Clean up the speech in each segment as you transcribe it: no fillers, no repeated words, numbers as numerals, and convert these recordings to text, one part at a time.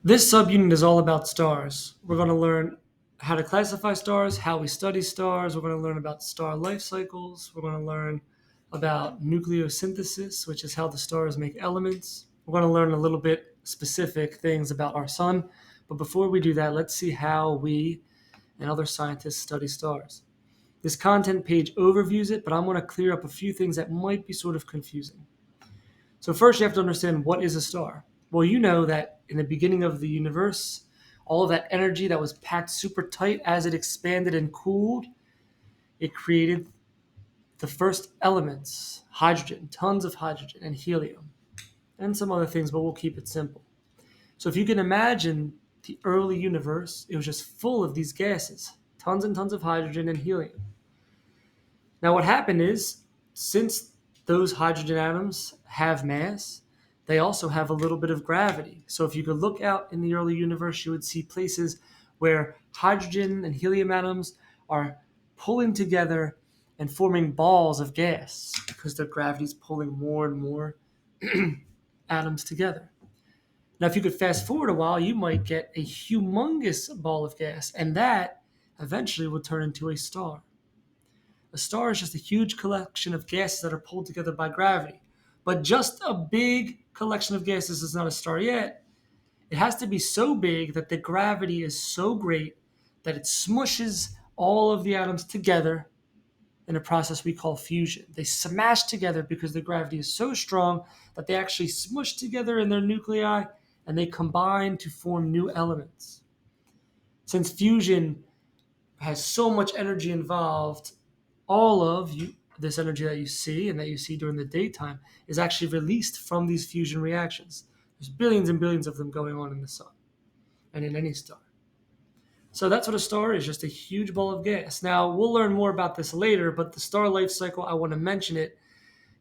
This subunit is all about stars. We're going to learn how to classify stars, how we study stars. We're going to learn about star life cycles. We're going to learn about nucleosynthesis, which is how the stars make elements. We're going to learn a little bit specific things about our sun. But before we do that, let's see how we and other scientists study stars. This content page overviews it, but I'm going to clear up a few things that might be sort of confusing. So first you have to understand, what is a star? Well, you know that in the beginning of the universe, all of that energy that was packed super tight, as it expanded and cooled, it created the first elements: hydrogen, tons of hydrogen, and helium, and some other things, but we'll keep it simple. So if you can imagine the early universe, it was just full of these gases, tons and tons of hydrogen and helium. Now, what happened is, since those hydrogen atoms have mass, they also have a little bit of gravity. So if you could look out in the early universe, you would see places where hydrogen and helium atoms are pulling together and forming balls of gas because their gravity is pulling more and more atoms together. Now, if you could fast forward a while, you might get a humongous ball of gas, and that eventually will turn into a star. A star is just a huge collection of gases that are pulled together by gravity. But just a big collection of gases is not a star yet. It has to be so big that the gravity is so great that it smushes all of the atoms together in a process we call fusion. They smash together because the gravity is so strong that they actually smush together in their nuclei and they combine to form new elements. Since fusion has so much energy involved, all of this energy that you see and that you see during the daytime is actually released from these fusion reactions. There's billions and billions of them going on in the sun and in any star. So that's what a star is, just a huge ball of gas. Now, we'll learn more about this later, but the star life cycle, I want to mention it.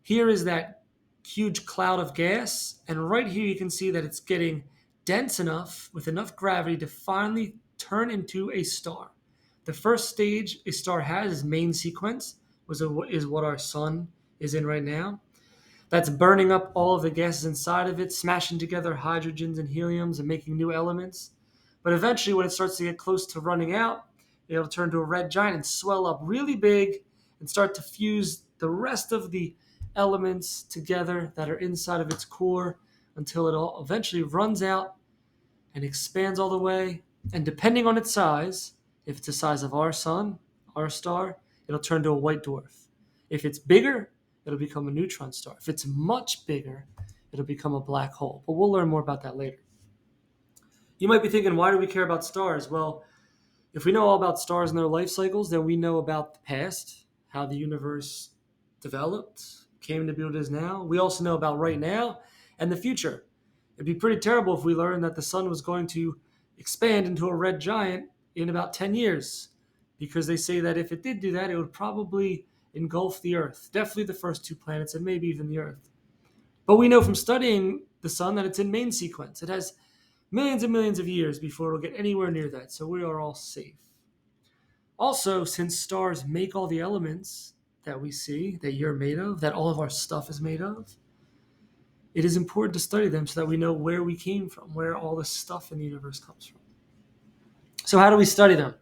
Here is that huge cloud of gas, and right here you can see that it's getting dense enough with enough gravity to finally turn into a star. The first stage a star has is main sequence, is what our sun is in right now. That's burning up all of the gases inside of it, smashing together hydrogens and heliums and making new elements. But eventually, when it starts to get close to running out, it'll turn to a red giant and swell up really big and start to fuse the rest of the elements together that are inside of its core until it all eventually runs out and expands all the way. And depending on its size, if it's the size of our sun, our star, it'll turn to a white dwarf. If it's bigger, it'll become a neutron star. If it's much bigger, it'll become a black hole. But we'll learn more about that later. You might be thinking, why do we care about stars? Well, if we know all about stars and their life cycles, then we know about the past, how the universe developed, came to be what it is now. We also know about right now and the future. It'd be pretty terrible if we learned that the sun was going to expand into a red giant in about 10 years, because they say that if it did do that, it would probably engulf the Earth, definitely the first two planets, and maybe even the Earth. But we know from studying the sun that it's in main sequence. It has millions and millions of years before it'll get anywhere near that, so we are all safe. Also, since stars make all the elements that we see, that you're made of, that all of our stuff is made of, it is important to study them so that we know where we came from, where all the stuff in the universe comes from. So how do we study them?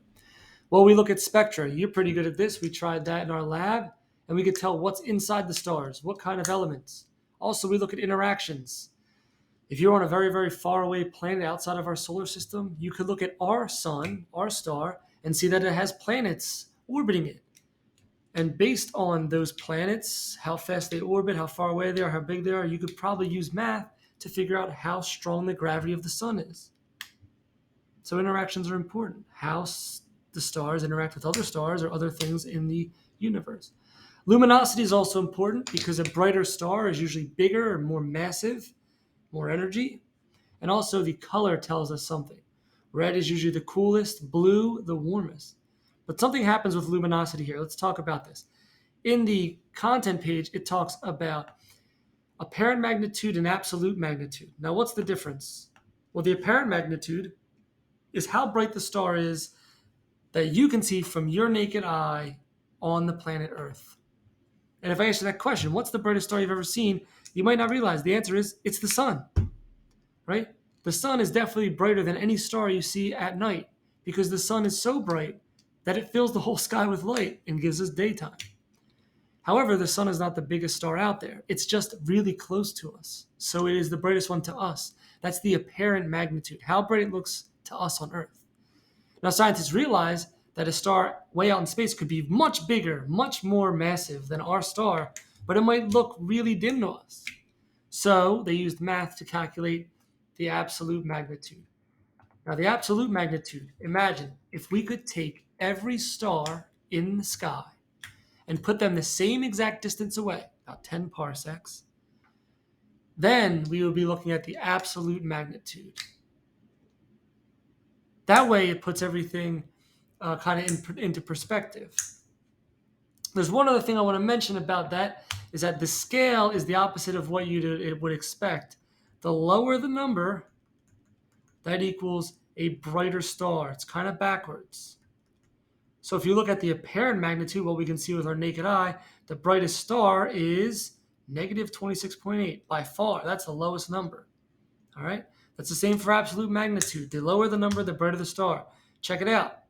Well, we look at spectra. You're pretty good at this. We tried that in our lab, and we could tell what's inside the stars, what kind of elements. Also, we look at interactions. If you're on a very, very far away planet outside of our solar system, you could look at our sun, our star, and see that it has planets orbiting it. And based on those planets, how fast they orbit, how far away they are, how big they are, you could probably use math to figure out how strong the gravity of the sun is. So interactions are important. How the stars interact with other stars or other things in the universe. Luminosity is also important because a brighter star is usually bigger or more massive, more energy. And also the color tells us something. Red is usually the coolest, blue the warmest. But something happens with luminosity here. Let's talk about this. In the content page, it talks about apparent magnitude and absolute magnitude. Now, what's the difference? Well, the apparent magnitude is how bright the star is that you can see from your naked eye on the planet Earth. And if I answer that question, what's the brightest star you've ever seen? You might not realize the answer is it's the sun, right? The sun is definitely brighter than any star you see at night because the sun is so bright that it fills the whole sky with light and gives us daytime. However, the sun is not the biggest star out there. It's just really close to us. So it is the brightest one to us. That's the apparent magnitude, how bright it looks to us on Earth. Now, scientists realize that a star way out in space could be much bigger, much more massive than our star, but it might look really dim to us. So they used math to calculate the absolute magnitude. Now, the absolute magnitude, imagine if we could take every star in the sky and put them the same exact distance away, about 10 parsecs, then we would be looking at the absolute magnitude. That way, it puts everything kind of into perspective. There's one other thing I want to mention about that is that the scale is the opposite of what you would expect. The lower the number, that equals a brighter star. It's kind of backwards. So if you look at the apparent magnitude, what we can see with our naked eye, the brightest star is negative 26.8 by far. That's the lowest number. All right. That's the same for absolute magnitude. The lower the number, the brighter the star. Check it out.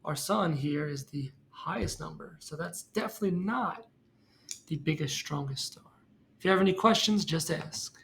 Our sun here is the highest number. So that's definitely not the biggest, strongest star. If you have any questions, just ask.